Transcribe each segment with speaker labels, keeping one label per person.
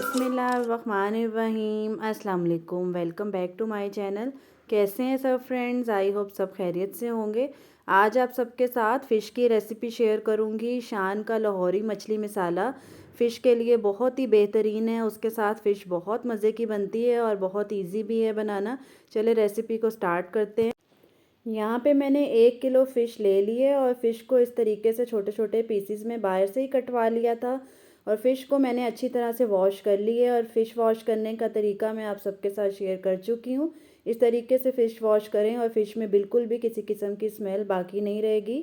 Speaker 1: बिस्मिल्लाहिर्रहमानिर्रहीम अस्सलाम वालेकुम। Welcome back to my channel. कैसे हैं सब फ्रेंड्स? आई होप सब खैरियत से होंगे। आज आप सबके साथ फ़िश की रेसिपी शेयर करूंगी। शान का लाहौरी मछली मसाला फ़िश के लिए बहुत ही बेहतरीन है। उसके साथ फ़िश बहुत मज़े की बनती है और बहुत इजी भी है बनाना। चले रेसिपी को स्टार्ट करते हैं। यहाँ पे मैंने 1 किलो फ़िश ले ली है और फ़िश को इस तरीके से छोटे छोटे पीसीज में बाहर से ही कटवा लिया था। और फ़िश को मैंने अच्छी तरह से वॉश कर ली है और फ़िश वॉश करने का तरीका मैं आप सबके साथ शेयर कर चुकी हूँ। इस तरीके से फ़िश वॉश करें और फ़िश में बिल्कुल भी किसी किस्म की स्मेल बाकी नहीं रहेगी।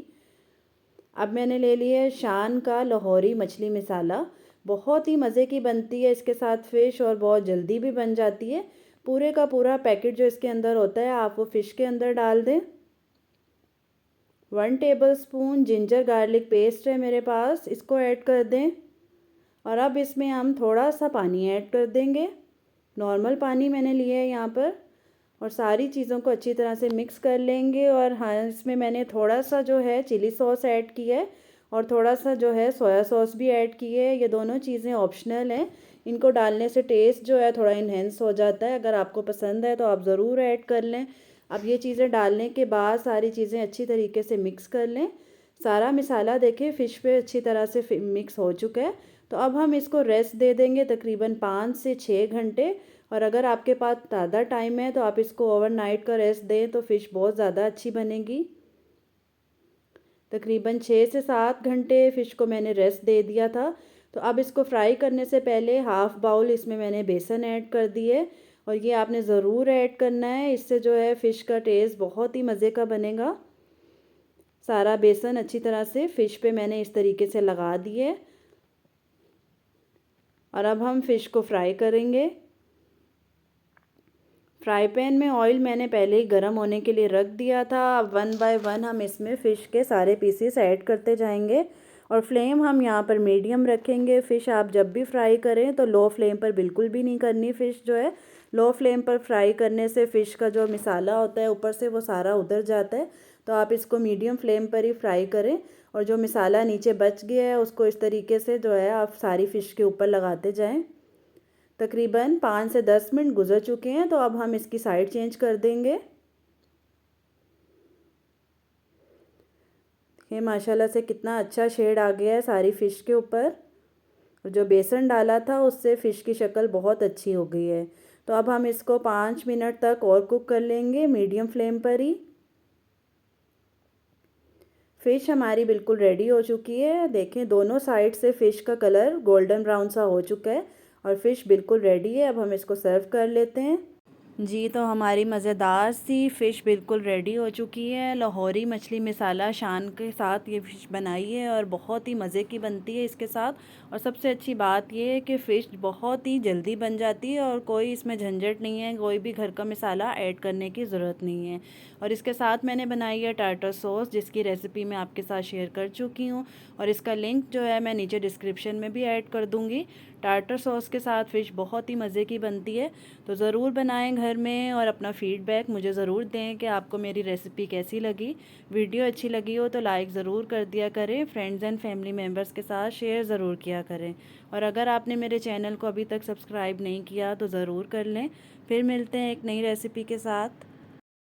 Speaker 1: अब मैंने ले लिया है शान का लाहौरी मछली मसाला। बहुत ही मज़े की बनती है इसके साथ फ़िश और बहुत जल्दी भी बन जाती है। पूरे का पूरा पैकेट जो इसके अंदर होता है आप वो फ़िश के अंदर डाल दें। 1 टेबलस्पून जिंजर गार्लिक पेस्ट है मेरे पास, इसको ऐड कर दें। और अब इसमें हम थोड़ा सा पानी ऐड कर देंगे। नॉर्मल पानी मैंने लिया है यहाँ पर। और सारी चीज़ों को अच्छी तरह से मिक्स कर लेंगे। और हाँ, इसमें मैंने थोड़ा सा जो है चिली सॉस ऐड किया है और थोड़ा सा जो है सोया सॉस भी ऐड की है। ये दोनों चीज़ें ऑप्शनल हैं। इनको डालने से टेस्ट जो है थोड़ा इन्हेंस हो जाता है। अगर आपको पसंद है तो आप ज़रूर ऐड कर लें। अब ये चीज़ें डालने के बाद सारी चीज़ें अच्छी तरीके से मिक्स कर लें। सारा मसाला देखिए फ़िश पे अच्छी तरह से मिक्स हो चुका है। तो अब हम इसको रेस्ट दे देंगे तकरीबन 5 से 6 घंटे। और अगर आपके पास ज़्यादा टाइम है तो आप इसको ओवरनाइट का रेस्ट दें तो फ़िश बहुत ज़्यादा अच्छी बनेगी। तकरीबन 6 से 7 घंटे फ़िश को मैंने रेस्ट दे दिया था। तो अब इसको फ्राई करने से पहले हाफ़ बाउल इसमें मैंने बेसन ऐड कर दिए। और ये आपने ज़रूर ऐड करना है, इससे जो है फ़िश का टेस्ट बहुत ही मज़े का बनेगा। सारा बेसन अच्छी तरह से फ़िश पे मैंने इस तरीके से लगा दिए। और अब हम फ़िश को फ्राई करेंगे। फ्राई पैन में ऑयल मैंने पहले ही गर्म होने के लिए रख दिया था। अब 1 बाय 1 हम इसमें फ़िश के सारे पीसेस ऐड करते जाएंगे। और फ्लेम हम यहाँ पर मीडियम रखेंगे। फ़िश आप जब भी फ्राई करें तो लो फ्लेम पर बिल्कुल भी नहीं करनी। फ़िश जो है लो फ्लेम पर फ्राई करने से फ़िश का जो मसाला होता है ऊपर से वो सारा उधर जाता है। तो आप इसको मीडियम फ्लेम पर ही फ्राई करें। और जो मसाला नीचे बच गया है उसको इस तरीके से जो है आप सारी फ़िश के ऊपर लगाते जाएँ। तकरीबन 5 से 10 मिनट गुजर चुके हैं। तो अब हम इसकी साइड चेंज कर देंगे। ये माशाल्लाह से कितना अच्छा शेड आ गया है सारी फ़िश के ऊपर। और जो बेसन डाला था उससे फ़िश की शक्ल बहुत अच्छी हो गई है। तो अब हम इसको 5 मिनट तक और कुक कर लेंगे मीडियम फ्लेम पर ही। फ़िश हमारी बिल्कुल रेडी हो चुकी है। देखें दोनों साइड से फ़िश का कलर गोल्डन ब्राउन सा हो चुका है और फ़िश बिल्कुल रेडी है। अब हम इसको सर्व कर लेते हैं। जी, तो हमारी मज़ेदार सी फ़िश बिल्कुल रेडी हो चुकी है। लाहौरी मछली मसाला शान के साथ ये फ़िश बनाई है और बहुत ही मज़े की बनती है इसके साथ। और सबसे अच्छी बात ये है कि फ़िश बहुत ही जल्दी बन जाती है और कोई इसमें झंझट नहीं है, कोई भी घर का मसाला ऐड करने की ज़रूरत नहीं है। और इसके साथ मैंने बनाई है टार्टर सॉस, जिसकी रेसिपी मैं आपके साथ शेयर कर चुकी हूँ। और इसका लिंक जो है मैं नीचे डिस्क्रिप्शन में भी ऐड कर दूँगी। टार्टर सॉस के साथ फ़िश बहुत ही मज़े की बनती है। तो ज़रूर बनाएं घर में और अपना फ़ीडबैक मुझे ज़रूर दें कि आपको मेरी रेसिपी कैसी लगी। वीडियो अच्छी लगी हो तो लाइक ज़रूर कर दिया करें। फ्रेंड्स एंड फैमिली मेम्बर्स के साथ शेयर ज़रूर किया करें। और अगर आपने मेरे चैनल को अभी तक सब्सक्राइब नहीं किया तो ज़रूर कर लें। फिर मिलते हैं एक नई रेसिपी के साथ।